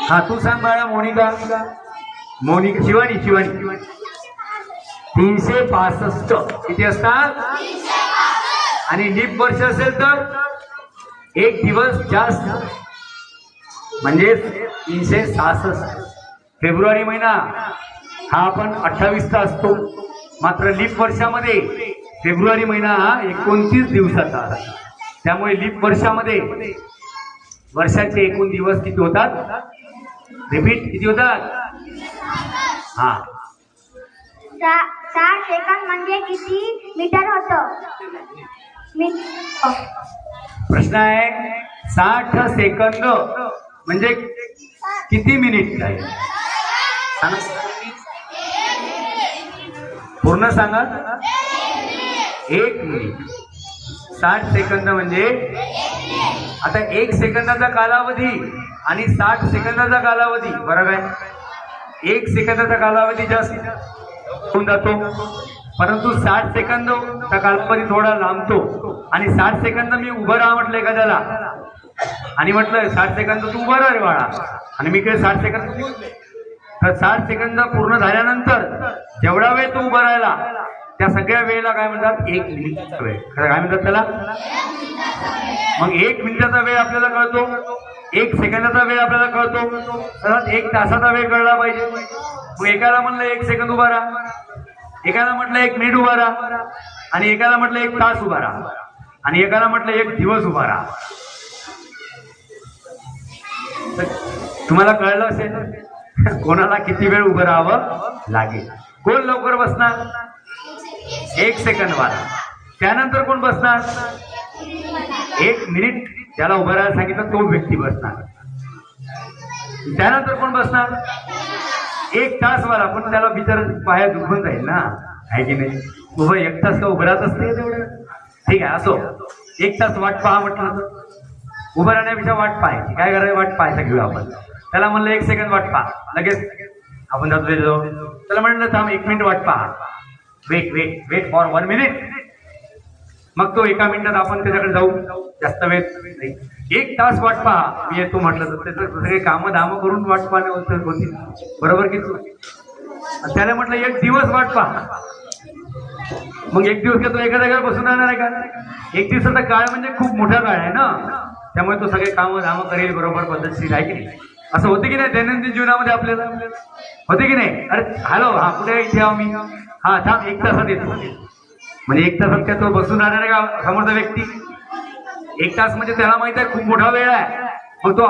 हा तू सांग बाळा मोनिका. मोनिका शिवानी शिवानी 365 किती असतात? आणि लीप वर्ष असेल तर एक दिवस जास्त म्हणजे 366. फेब्रुवारी महिना हा आपण 28चा असतो, मात्र लीप वर्षामध्ये फेब्रुवारी महिना हा 29 दिवसाचा असतो. त्यामुळे लीप वर्षामध्ये वर्षाचे एकूण दिवस किती होतात? रिपीट किती होतात? हा 60 सेकंद म्हणजे किती मीटर होतं? प्रश्न आहे 60 सेकंद म्हणजे किती मिनिट आहे? सांगा पूर्ण सांगा. 1 मिनिट. 60 सेकंद म्हणजे आता 1 सेकंदाचा कालावधी आणि 60 सेकंदाचा कालावधी बरोबर आहे. 1 सेकंदाचा कालावधी जास्त होऊन जातो, परंतु 60 सेकंदचा कालावधी थोडा लांबतो. आणि 60 सेकंद मी उभं राहा म्हटलं एखाद्याला आणि म्हटलं 60 सेकंद तू उभं राहा रे बाळा, आणि मी काय 60 सेकंद, तर 60 सेकंद पूर्ण झाल्यानंतर जेवढा वेळ तू उभा राहिला त्या सगळ्या वेळेला काय म्हणतात? 1 मिनिटाचा वेळ. काय म्हणतात त्याला? मग 1 मिनिटाचा वेळ आपल्याला कळतो, 1 सेकंदाचा वेळ आपल्याला कळतो, तर 1 तासाचा वेळ कळला पाहिजे. मग एकाला म्हणलं 1 सेकंद उभा राहा, एकाला म्हटलं 1 मिनिट उभा राहा, आणि एकाला म्हटलं 1 तास उभा राहा, आणि एकाला म्हटलं 1 दिवस उभा राहा. तुम्हाला कळलं असेल कोणाला किती वेळ उभं राहावं लागेल. कोण लवकर बसणार? 1 सेकंद वाला. त्यानंतर कोण बसणार? 1 मिनिट त्याला उभं राहायला सांगितलं तो व्यक्ती बसणार. त्यानंतर कोण बसणार? 1 तास वाला, पण त्याला बिचार पाया दुखून जाईल ना, आहे की नाही? उभं 1 तास का उभं राहत असते तेवढं. ठीक आहे, असो 1 तास वाट पहा म्हटलं तर उभं राहण्यापेक्षा वाट पाहायची. काय करायचं? वाट पाहायचा घेऊ आपण. त्याला म्हणलं 1 सेकंद वाट पहा, लगेच आपण जातो. त्याला म्हणलं थांब 1 मिनिट वाट पहा, wait wait wait for 1 minute. मग तो 1 मिनिटात आपण त्याच्याकडे जाऊ, जास्त वेळ नाही. 1 तास वाट पहा मी येतो म्हटलं तर त्याचं सगळे कामं धामं करून वाट पाहणे होती, बरोबर की? त्याला म्हटलं 1 दिवस वाट पहा. मग 1 दिवस का तो एका जागेवर बसून राहणार आहे का? 1 दिवसाचा काळ म्हणजे खूप मोठा काळ आहे ना, त्यामुळे तो सगळे कामं धामं करेल बरोबर पद्धतशीर, आहे की नाही? असं होते की नाही दैनंदिन जीवनामध्ये आपल्याला? होते की नाही? अरे हॅलो, हा कुठे इथे आहो मी, हा थांब 1 तासात येतो. म्हणजे 1 तासात काय तो बसून राहणार आहे का समोरचा व्यक्ती? 1 तास म्हणजे त्याला माहित आहे खूप मोठा वेळ आहे, मग तो